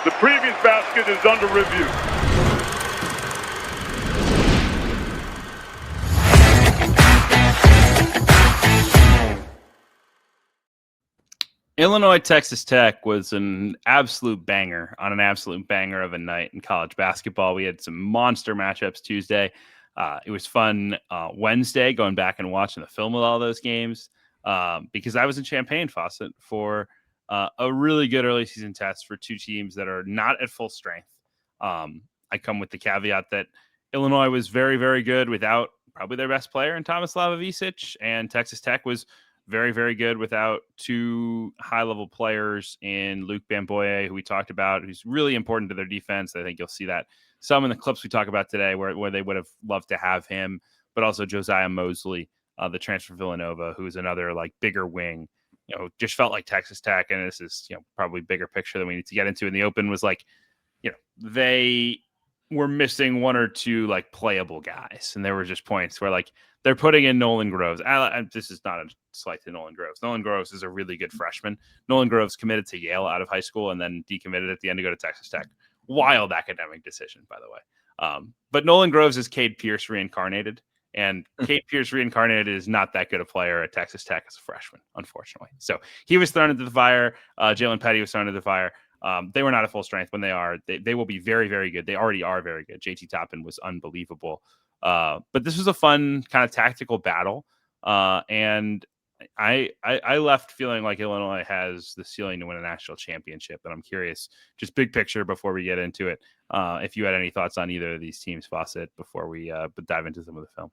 The previous basket is under review. Illinois Texas Tech was an absolute banger on an absolute banger of a night in college basketball. We had some monster matchups Tuesday. It was fun Wednesday going back and watching the film with all those games because I was in Champaign, Fawcett, for a really good early season test for two teams that are not at full strength. I come with the caveat that Illinois was very, very good without probably their best player in Thomas Lavavicic, and Texas Tech was very, very good without two high-level players in Luke Bamboye, who we talked about, who's really important to their defense. I think you'll see that some in the clips we talk about today where they would have loved to have him, but also Josiah Mosley, the transfer from Villanova, who's another like bigger wing. Just felt like Texas Tech, and this is probably bigger picture than we need to get into in the open, was like, they were missing one or two like playable guys, and there were just points where like they're putting in Nolan Groves. This is not a slight to Nolan Groves. Nolan Groves is a really good freshman. Nolan Groves committed to Yale out of high school and then decommitted at the end to go to Texas Tech. Wild academic decision, by the way. But Nolan Groves is Cade Pierce reincarnated, and Cade Pierce reincarnated is not that good a player at Texas Tech as a freshman, unfortunately. So he was thrown into the fire. Jalen Petty was thrown into the fire. They were not at full strength. When they are, they will be very, very good. They already are very good. JT Toppin was unbelievable. But this was a fun kind of tactical battle. And I left feeling like Illinois has the ceiling to win a national championship. And I'm curious, just big picture before we get into it, if you had any thoughts on either of these teams, Fawcett, before we dive into some of the film.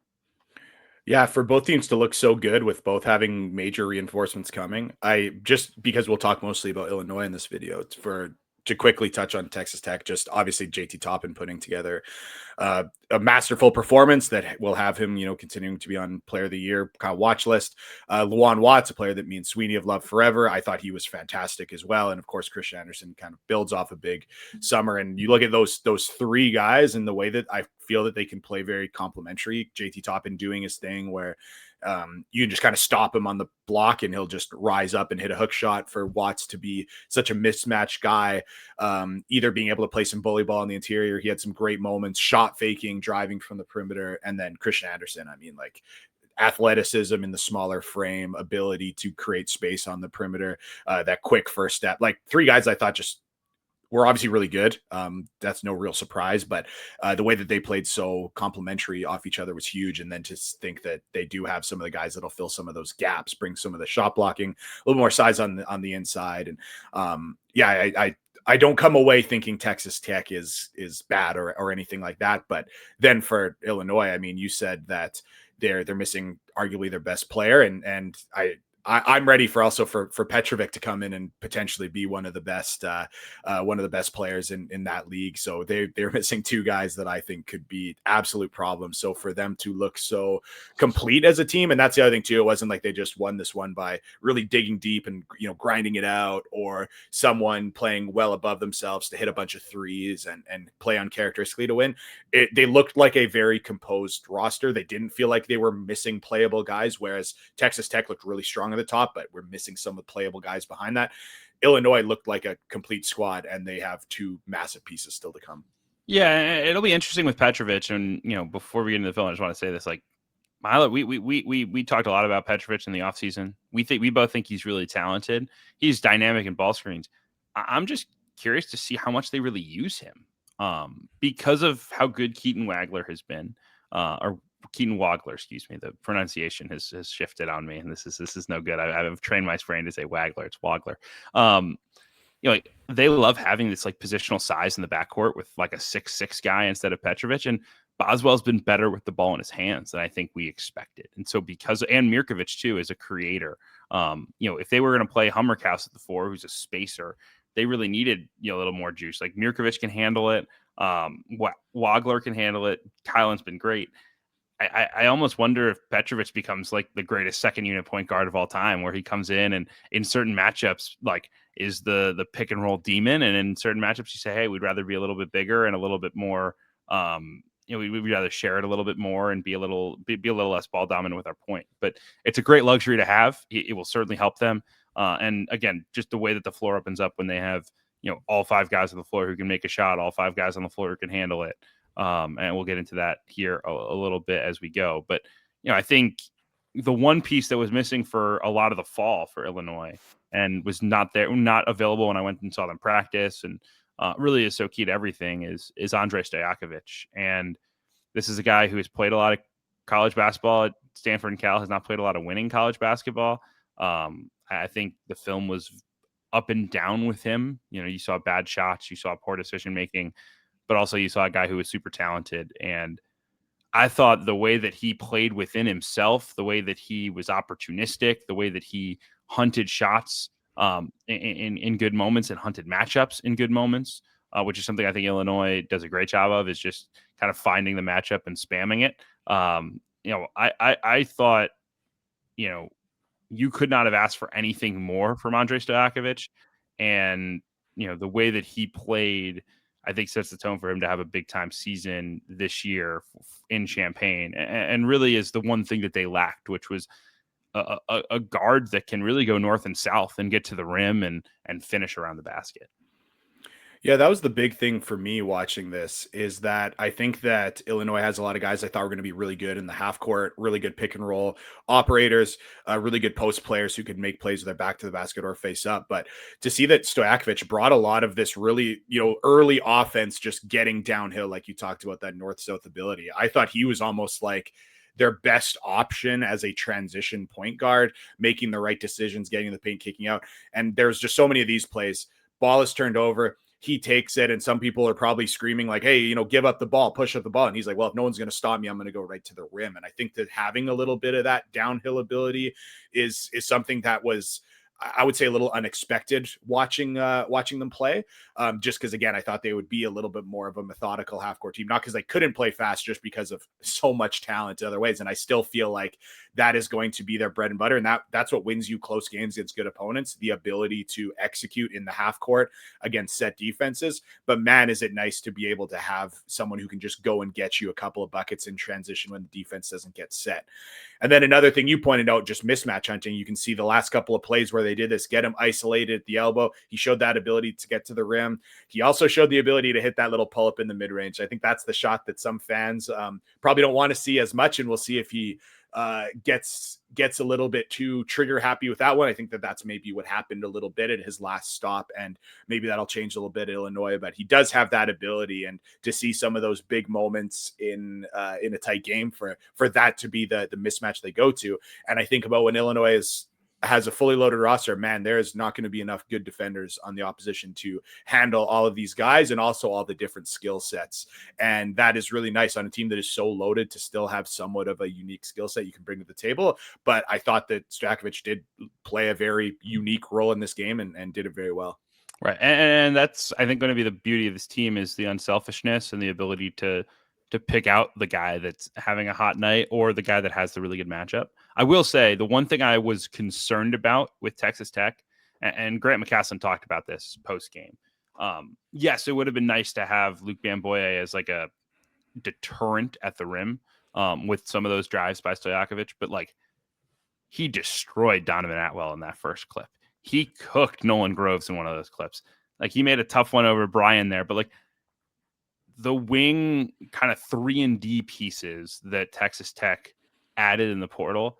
Yeah, for both teams to look so good with both having major reinforcements coming, because we'll talk mostly about Illinois in this video, to quickly touch on Texas Tech, just obviously JT Toppin putting together a masterful performance that will have him, continuing to be on Player of the Year kind of watch list. Luwan Watts, a player that me and Sweeney have loved forever. I thought he was fantastic as well. And of course, Christian Anderson kind of builds off a big summer. And you look at those three guys and the way that I feel that they can play very complementary. JT Toppin doing his thing where you can just kind of stop him on the block and he'll just rise up and hit a hook shot. For Watts to be such a mismatch guy, either being able to play some bully ball in the interior. He had some great moments, shot faking, driving from the perimeter. And then Christian Anderson, like athleticism in the smaller frame, ability to create space on the perimeter, that quick first step, like three guys I thought just were obviously really good. That's no real surprise, but the way that they played so complimentary off each other was huge. And then to think that they do have some of the guys that'll fill some of those gaps, bring some of the shot blocking, a little more size on the inside. And I don't come away thinking Texas Tech is bad or anything like that. But then for Illinois, you said that they're missing arguably their best player, and I'm ready for Petrovic to come in and potentially be one of the best players in that league. So they're missing two guys that I think could be absolute problems. So for them to look so complete as a team, and that's the other thing too, it wasn't like they just won this one by really digging deep and grinding it out, or someone playing well above themselves to hit a bunch of threes and play uncharacteristically to win. They looked like a very composed roster. They didn't feel like they were missing playable guys, whereas Texas Tech looked really strong at the top, but we're missing some of the playable guys behind that. Illinois looked like a complete squad, and they have two massive pieces still to come. Yeah, it'll be interesting with Petrovic. And before we get into the film, I just want to say this: like, Milo, we talked a lot about Petrovic in the offseason. We both think he's really talented. He's dynamic in ball screens. I'm just curious to see how much they really use him, because of how good Keaton Wagler has been, or Keaton Wagler, excuse me. The pronunciation has shifted on me, and this is no good. I've trained my brain to say Wagler. It's Wagler. Like, they love having this like positional size in the backcourt with like a 6'6" guy instead of Petrovic. And Boswell's been better with the ball in his hands than I think we expected. And so and Mirkovic too is a creator. If they were going to play Hummerkaus at the 4, who's a spacer, they really needed a little more juice. Like, Mirkovic can handle it. Wagler can handle it. Kylin's been great. I almost wonder if Petrovic becomes like the greatest second unit point guard of all time, where he comes in and in certain matchups, like, is the pick and roll demon. And in certain matchups you say, hey, we'd rather be a little bit bigger and a little bit more, we'd rather share it a little bit more and be a little less ball dominant with our point. But it's a great luxury to have. It will certainly help them. And again, just the way that the floor opens up when they have all 5 guys on the floor who can make a shot, all 5 guys on the floor who can handle it. And we'll get into that here a little bit as we go. But, I think the one piece that was missing for a lot of the fall for Illinois and was not available when I went and saw them practice, and really is so key to everything, is Andrej Stojakovic. And this is a guy who has played a lot of college basketball at Stanford and Cal, has not played a lot of winning college basketball. I think the film was up and down with him. You saw bad shots, you saw poor decision making, but also you saw a guy who was super talented. And I thought the way that he played within himself, the way that he was opportunistic, the way that he hunted shots in good moments and hunted matchups in good moments, which is something I think Illinois does a great job of, is just kind of finding the matchup and spamming it. I thought, you could not have asked for anything more from Andrej Stojakovic. And, the way that he played, I think sets the tone for him to have a big time season this year in Champaign, and really is the one thing that they lacked, which was a guard that can really go north and south and get to the rim and finish around the basket. Yeah, that was the big thing for me watching this, is that I think that Illinois has a lot of guys I thought were going to be really good in the half court, really good pick and roll operators, really good post players who could make plays with their back to the basket or face up. But to see that Stojakovic brought a lot of this really, early offense, just getting downhill, like you talked about, that north-south ability, I thought he was almost like their best option as a transition point guard, making the right decisions, getting the paint, kicking out. And there's just so many of these plays. Ball is turned over, he takes it, and some people are probably screaming like, hey, give up the ball, push up the ball. And he's like, well, if no one's going to stop me, I'm going to go right to the rim. And I think that having a little bit of that downhill ability is something that was, I would say, a little unexpected watching them play. Just because, again, I thought they would be a little bit more of a methodical half-court team, not because they couldn't play fast, just because of so much talent in other ways. And I still feel like that is going to be their bread and butter. And that's what wins you close games against good opponents, the ability to execute in the half-court against set defenses. But man, is it nice to be able to have someone who can just go and get you a couple of buckets in transition when the defense doesn't get set. And then another thing you pointed out, just mismatch hunting. You can see the last couple of plays where they did this, get him isolated at the elbow. He showed that ability to get to the rim. He also showed the ability to hit that little pull-up in the mid-range. I think that's the shot that some fans probably don't want to see as much, and we'll see if he gets a little bit too trigger happy with that one. I think that's maybe what happened a little bit at his last stop, and maybe that'll change a little bit at Illinois, but he does have that ability. And to see some of those big moments in a tight game for that to be the mismatch they go to. And I think about when Illinois has a fully loaded roster, man, there's not going to be enough good defenders on the opposition to handle all of these guys and also all the different skill sets. And that is really nice on a team that is so loaded to still have somewhat of a unique skill set you can bring to the table. But I thought that Stojakovic did play a very unique role in this game and did it very well. Right. And that's, I think, going to be the beauty of this team, is the unselfishness and the ability to pick out the guy that's having a hot night or the guy that has the really good matchup. I will say the one thing I was concerned about with Texas Tech, and Grant McCasland talked about this post game. Yes, it would have been nice to have Luc Bamboye as like a deterrent at the rim with some of those drives by Stojakovic, but like, he destroyed Donovan Atwell in that first clip. He cooked Nolan Groves in one of those clips. Like, he made a tough one over Brian there, but like, the wing kind of 3-and-D pieces that Texas Tech added in the portal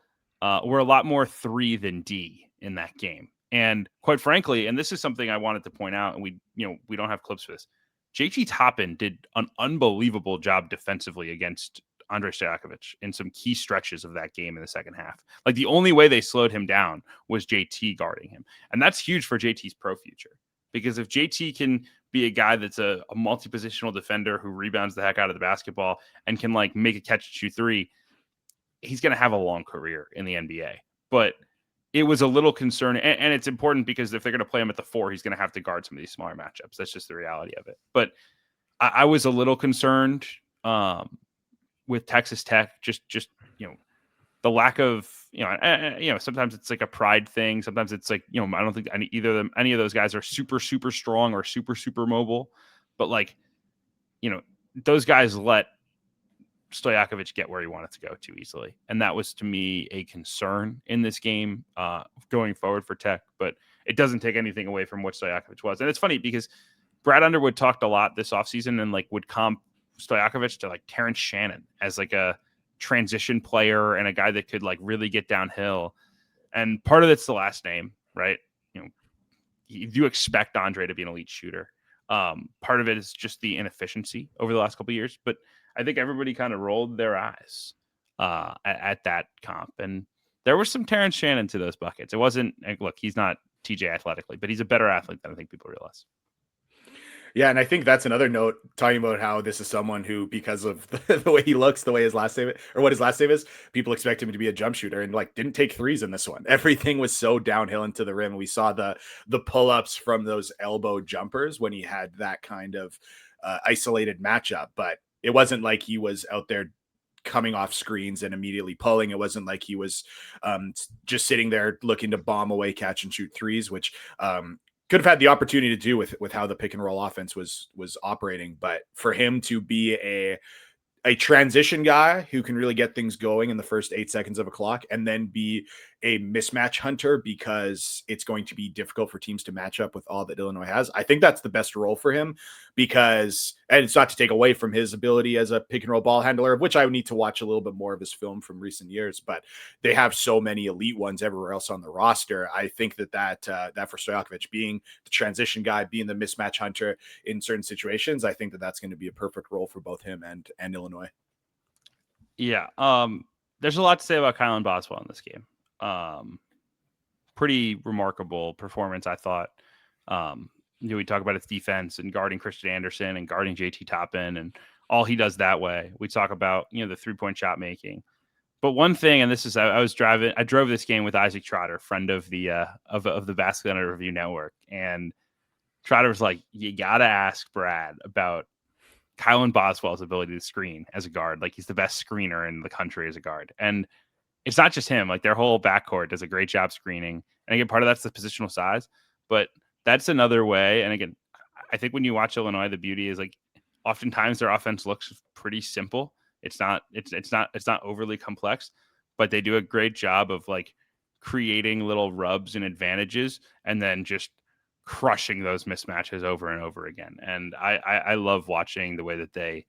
were a lot more 3 than D in that game. And quite frankly, and this is something I wanted to point out, and we don't have clips for this, JT Toppin did an unbelievable job defensively against Andrej Stojakovic in some key stretches of that game in the second half. Like, the only way they slowed him down was JT guarding him. And that's huge for JT's pro future, because if JT can be a guy that's a multi-positional defender who rebounds the heck out of the basketball and can like make a catch and shoot 3, he's going to have a long career in the NBA. But it was a little concerning, and it's important because if they're going to play him at the 4, he's going to have to guard some of these smaller matchups. That's just the reality of it. But I was a little concerned with Texas Tech, just the lack of, sometimes it's like a pride thing. Sometimes it's like, I don't think any of those guys are super, super strong or super, super mobile, but like, those guys let Stojakovic get where he wanted to go too easily. And that was, to me, a concern in this game going forward for Tech. But it doesn't take anything away from what Stojakovic was. And it's funny because Brad Underwood talked a lot this offseason and like would comp Stojakovic to like Terrence Shannon as like a transition player and a guy that could like really get downhill. And part of it's the last name, right? You know, you do expect Andre to be an elite shooter. Part of it is just the inefficiency over the last couple of years, but I think everybody kind of rolled their eyes at that comp. And there was some Terrence Shannon to those buckets. It wasn't, look, he's not TJ athletically, but he's a better athlete than I think people realize. Yeah, and I think that's another note talking about how this is someone who, because of the way he looks, the way his last name or what his last name is, people expect him to be a jump shooter and like didn't take threes in this one. Everything was so downhill into the rim. We saw the pull-ups from those elbow jumpers when he had that kind of isolated matchup, but it wasn't like he was out there coming off screens and immediately pulling. It wasn't like he was just sitting there looking to bomb away, catch and shoot threes, which could have had the opportunity to do with how the pick and roll offense was operating. But for him to be a transition guy who can really get things going in the first 8 seconds of a clock and then be a mismatch hunter because it's going to be difficult for teams to match up with all that Illinois has. I think that's the best role for him because, and it's not to take away from his ability as a pick and roll ball handler, of which I would need to watch a little bit more of his film from recent years, but they have so many elite ones everywhere else on the roster. I think that for Stojakovic being the transition guy, being the mismatch hunter in certain situations, I think that's going to be a perfect role for both him and Illinois. Yeah. There's a lot to say about Kylin Boswell in this game. Pretty remarkable performance, I thought. We talk about his defense and guarding Christian Anderson and guarding JT Toppin and all he does that way. We talk about, the 3-point shot making. But one thing, and this is, I drove this game with Isaac Trotter, friend of the Basketball Under Review Network. And Trotter was like, you got to ask Brad about Kylin Boswell's ability to screen as a guard. Like, he's the best screener in the country as a guard. And it's not just him. Like, their whole backcourt does a great job screening. And again, part of that's the positional size, but that's another way. And again, I think when you watch Illinois, the beauty is like oftentimes their offense looks pretty simple. It's not overly complex, but they do a great job of like creating little rubs and advantages and then just crushing those mismatches over and over again. And I love watching the way that they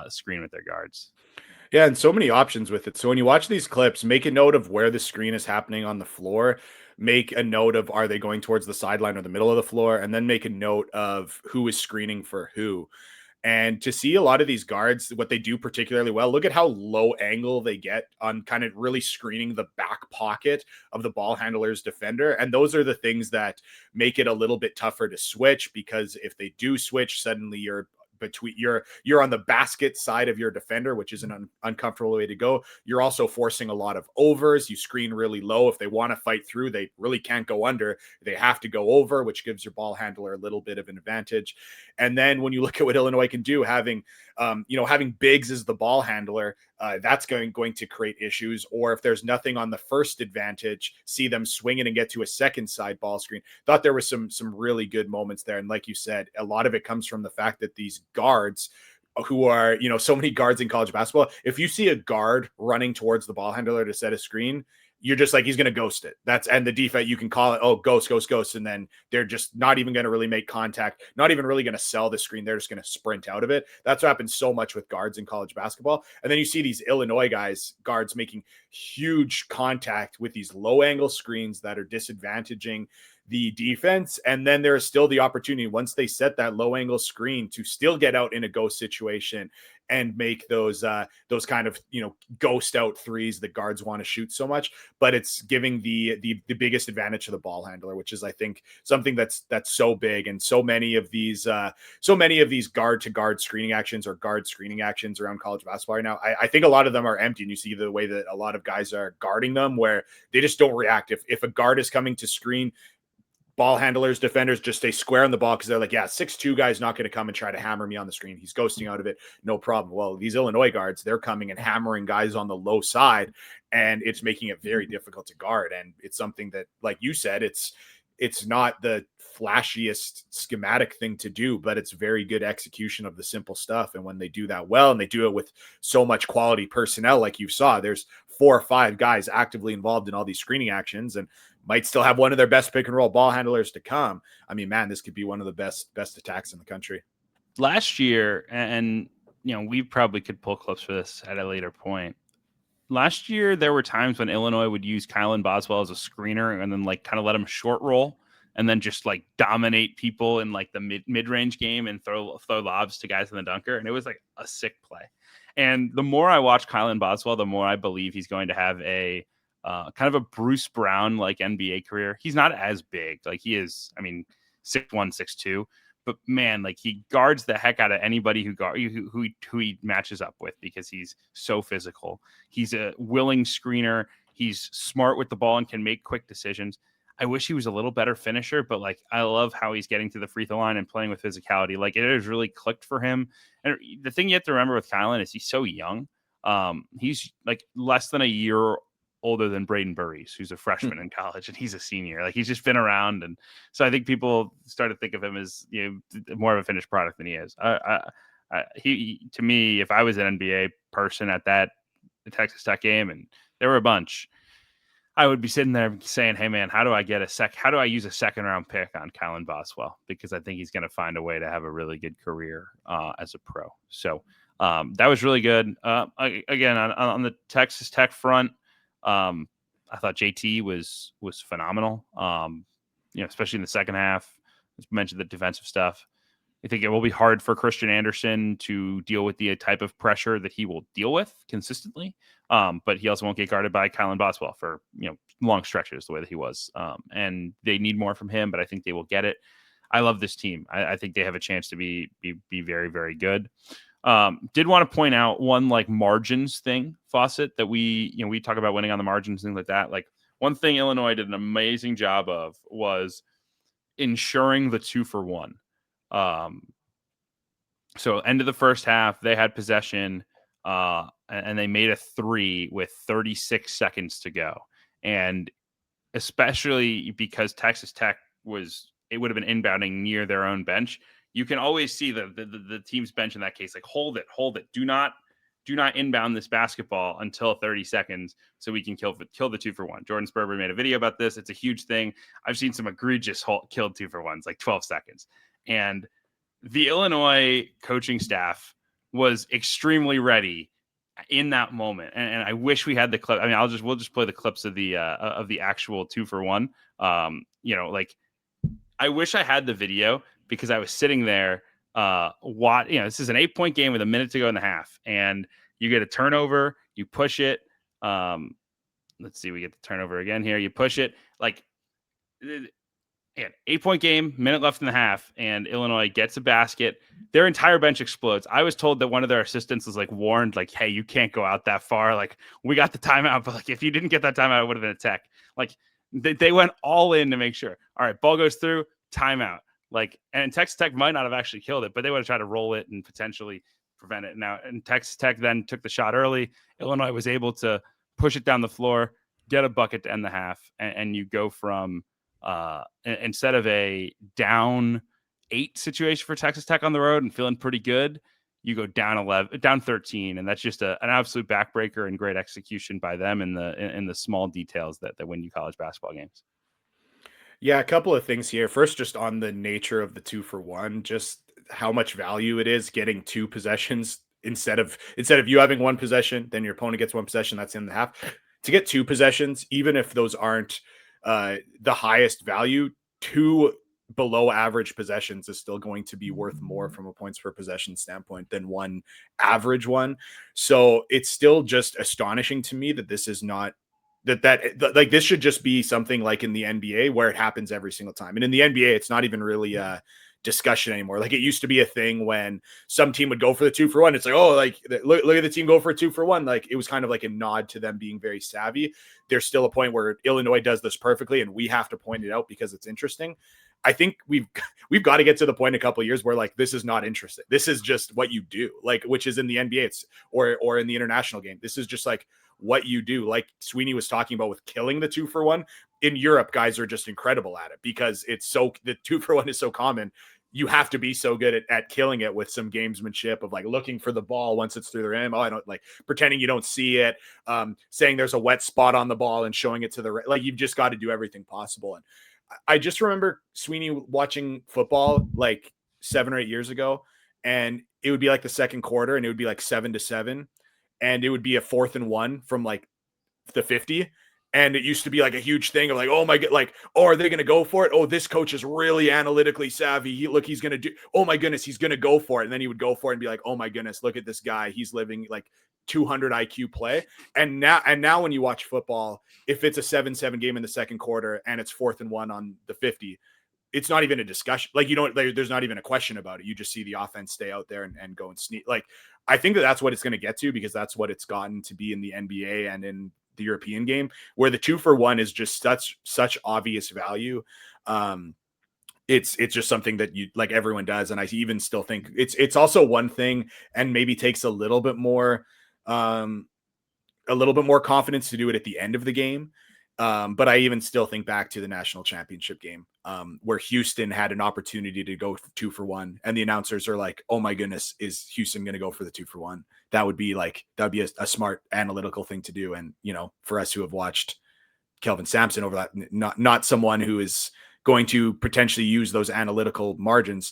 screen with their guards. Yeah, and so many options with it. So when you watch these clips, make a note of where the screen is happening on the floor. Make a note of, are they going towards the sideline or the middle of the floor? And then make a note of who is screening for who. And to see a lot of these guards, what they do particularly well, look at how low angle they get on kind of really screening the back pocket of the ball handler's defender. And those are the things that make it a little bit tougher to switch, because if they do switch, suddenly you're on the basket side of your defender, which is an uncomfortable way to go. You're also forcing a lot of overs. You screen really low. If they want to fight through, they really can't go under. They have to go over, which gives your ball handler a little bit of an advantage. And then when you look at what Illinois can do, having bigs as the ball handler, that's going to create issues. Or if there's nothing on the first advantage, see them swing it and get to a second side ball screen. Thought there was some really good moments there. And like you said, a lot of it comes from the fact that these guards who are, so many guards in college basketball, if you see a guard running towards the ball handler to set a screen, you're just like, he's going to ghost it. And the defense, you can call it, oh, ghost. And then they're just not even going to really make contact, not even really going to sell the screen. They're just going to sprint out of it. That's what happens so much with guards in college basketball. And then you see these Illinois guards making huge contact with these low angle screens that are disadvantaging the defense. And then there is still the opportunity, once they set that low angle screen, to still get out in a ghost situation and make those kind of, ghost out threes that guards want to shoot so much. But it's giving the biggest advantage to the ball handler, which is, I think, something that's so big. And so many of these guard to guard screening actions or guard screening actions around college basketball right now, I think a lot of them are empty. And you see the way that a lot of guys are guarding them, where they just don't react. If a guard is coming to screen, ball handlers, defenders just stay square on the ball, because they're like, 6'2" guy's not going to come and try to hammer me on the screen. He's ghosting out of it. No problem. Well, these Illinois guards, they're coming and hammering guys on the low side, and it's making it very difficult to guard. And it's something that, like you said, it's not the flashiest schematic thing to do, but it's very good execution of the simple stuff. And when they do that well, and they do it with so much quality personnel, like you saw, there's 4 or 5 guys actively involved in all these screening actions. And might still have one of their best pick and roll ball handlers to come. I mean, man, this could be one of the best attacks in the country. Last year, and we probably could pull clips for this at a later point. Last year, there were times when Illinois would use Kylin Boswell as a screener and then like kind of let him short roll and then just like dominate people in like the mid-range game and throw lobs to guys in the dunker. And it was like a sick play. And the more I watch Kylin Boswell, the more I believe he's going to have a kind of a Bruce Brown like NBA career. He's not as big. Like he is, 6'1", 6'2". But man, like he guards the heck out of anybody who he matches up with because he's so physical. He's a willing screener. He's smart with the ball and can make quick decisions. I wish he was a little better finisher, but like I love how he's getting to the free throw line and playing with physicality. Like it has really clicked for him. And the thing you have to remember with Kylin is he's so young. He's like less than a year older than Braden Burries, who's a freshman in college, and he's a senior. Like he's just been around, and so I think people start to think of him as more of a finished product than he is. He to me, if I was an NBA person at the Texas Tech game, and there were a bunch, I would be sitting there saying, "Hey man, how do I use a second round pick on Kylin Boswell? Because I think he's going to find a way to have a really good career as a pro." So that was really good. Again, on the Texas Tech front. I thought JT was phenomenal. Especially in the second half. As mentioned, the defensive stuff. I think it will be hard for Christian Anderson to deal with the type of pressure that he will deal with consistently. But he also won't get guarded by Kylin Boswell for long stretches the way that he was. And they need more from him, but I think they will get it. I love this team. I think they have a chance to be very, very good. Did want to point out one like margins thing, Fawcett, that we talk about winning on the margins, things like that. Like one thing Illinois did an amazing job of was ensuring the 2-for-1. So end of the first half, they had possession and they made a 3 with 36 seconds to go. And especially because Texas Tech would have been inbounding near their own bench. You can always see the team's bench in that case, like hold it. Do not inbound this basketball until 30 seconds so we can kill the 2-for-1. Jordan Sperber made a video about this. It's a huge thing. I've seen some egregious killed 2-for-1s, like 12 seconds. And the Illinois coaching staff was extremely ready in that moment. And I wish we had the clip. We'll just play the clips of the actual 2-for-1. I wish I had the video because I was sitting there, this is an 8-point game with a minute to go in the half, and you get a turnover, you push it. Let's see, we get the turnover again here. You push it, like, 8-point game, minute left in the half, and Illinois gets a basket. Their entire bench explodes. I was told that one of their assistants was like warned, like, hey, you can't go out that far. Like, we got the timeout, but like, if you didn't get that timeout, it would have been a tech. Like, they went all in to make sure. All right, ball goes through, timeout. Like, and Texas Tech might not have actually killed it, but they would have tried to roll it and potentially prevent it. Now, and Texas Tech then took the shot early. Illinois was able to push it down the floor, get a bucket to end the half, and you go from instead of a down 8 situation for Texas Tech on the road and feeling pretty good, you go down 13, and that's just an absolute backbreaker and great execution by them in the small details that win you college basketball games. Yeah, a couple of things here. First, just on the nature of the 2-for-1, just how much value it is getting 2 possessions instead of you having 1 possession, then your opponent gets 1 possession, that's in the half. To get 2 possessions, even if those aren't the highest value, 2 below average possessions is still going to be worth more from a points per possession standpoint than 1 average one. So it's still just astonishing to me that this is not like this should just be something like in the NBA where it happens every single time. And in the NBA, it's not even really a discussion anymore. Like it used to be a thing when some team would go for the 2-for-1. It's like, oh, like look at the team go for a 2-for-1. Like it was kind of like a nod to them being very savvy. There's still a point where Illinois does this perfectly, and we have to point it out because it's interesting. I think we've got to get to the point in a couple of years where like this is not interesting. This is just what you do, like which is in the NBA, it's or in the international game. This is just like what you do. Like Sweeney was talking about with killing the 2-for-1 in Europe, guys are just incredible at it because the 2-for-1 is so common. you have to be so good at killing it with some gamesmanship of like looking for the ball once it's through their rim. Oh, I don't like pretending you don't see it, saying there's a wet spot on the ball and showing it to the right. Like you've just got to do everything possible. And I just remember Sweeney watching football like 7 or 8 years ago, and it would be like the second quarter and it would be like 7-7, and it would be a 4th and 1 from like the 50. And it used to be like a huge thing of like, oh my god, like, oh, are they going to go for it? Oh, this coach is really analytically savvy. He's going to do, oh my goodness, he's going to go for it. And then he would go for it and be like, oh my goodness, look at this guy. He's living like 200 IQ play. And now when you watch football, if it's a 7-7 game in the second quarter and it's 4th and 1 on the 50, it's not even a discussion. Like, there's not even a question about it. You just see the offense stay out there and go and sneak. Like, I think that's what it's going to get to, because that's what it's gotten to be in the NBA and in the European game, where the 2-for-1 is just such obvious value. It's just something that you like everyone does. And I even still think it's also one thing, and maybe takes a little bit more confidence to do it at the end of the game. But I even still think back to the national championship game, where Houston had an opportunity to go 2-for-1, and the announcers are like, oh my goodness, is Houston going to go for the 2-for-1? That would be a smart analytical thing to do. And, for us who have watched Kelvin Sampson over that, not someone who is going to potentially use those analytical margins,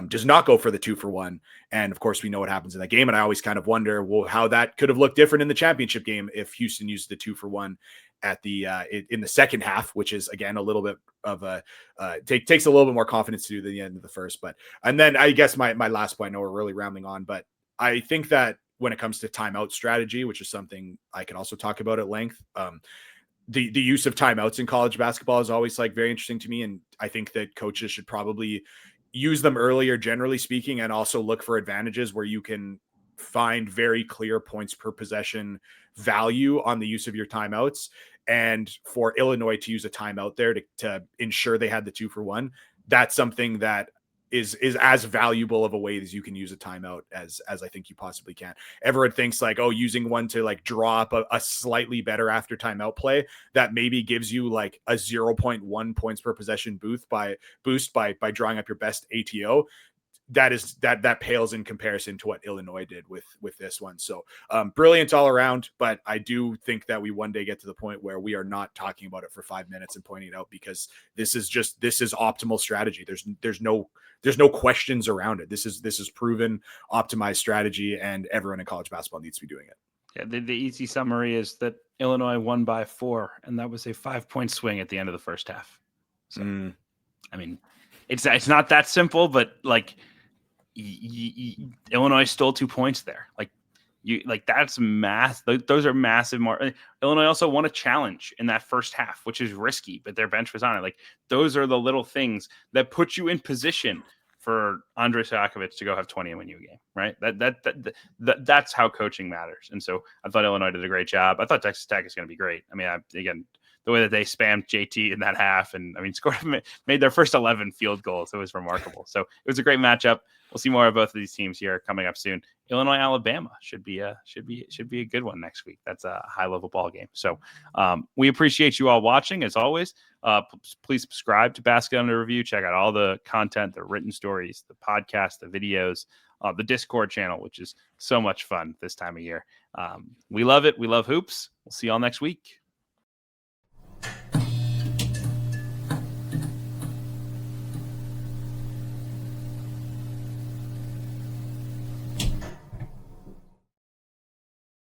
does not go for the 2-for-1. And of course we know what happens in that game. And I always kind of wonder, well, how that could have looked different in the championship game if Houston used the 2-for-1 at the in the second half, which is again a little bit of a takes a little bit more confidence to do than the end of the first. And then I guess my last point, I know we're really rambling on, but I think that when it comes to timeout strategy, which is something I can also talk about at length, the use of timeouts in college basketball is always like very interesting to me. And I think that coaches should probably use them earlier, generally speaking, and also look for advantages where you can find very clear points per possession value on the use of your timeouts. And for Illinois to use a timeout there to ensure they had the 2-for-1, that's something that is as valuable of a way as you can use a timeout as I think you possibly can. Everyone thinks like, oh, using one to like draw up a slightly better after timeout play that maybe gives you like a 0.1 points per possession boost by drawing up your best ATO. That pales in comparison to what Illinois did with this one. So brilliant all around, but I do think that we one day get to the point where we are not talking about it for 5 minutes and pointing it out, because this is optimal strategy. There's no questions around it. This is proven optimized strategy, and everyone in college basketball needs to be doing it. Yeah, the easy summary is that Illinois won by 4, and that was a 5-point swing at the end of the first half. So I mean, it's not that simple, but like Illinois stole 2 points there. That's math. Those are massive. Illinois also won a challenge in that first half, which is risky, but their bench was on it. Like, those are the little things that put you in position for Andrej Stojakovic to go have 20 and win you a game, right? That's how coaching matters. And so I thought Illinois did a great job. I thought Texas Tech is going to be great. I mean, again, the way that they spammed JT in that half, and made their first 11 field goals. It was remarkable. So it was a great matchup. We'll see more of both of these teams here coming up soon. Illinois, Alabama should be a good one next week. That's a high level ball game. So we appreciate you all watching as always. Please subscribe to Basket Under Review. Check out all the content, the written stories, the podcast, the videos, the Discord channel, which is so much fun this time of year. We love it. We love hoops. We'll see y'all next week.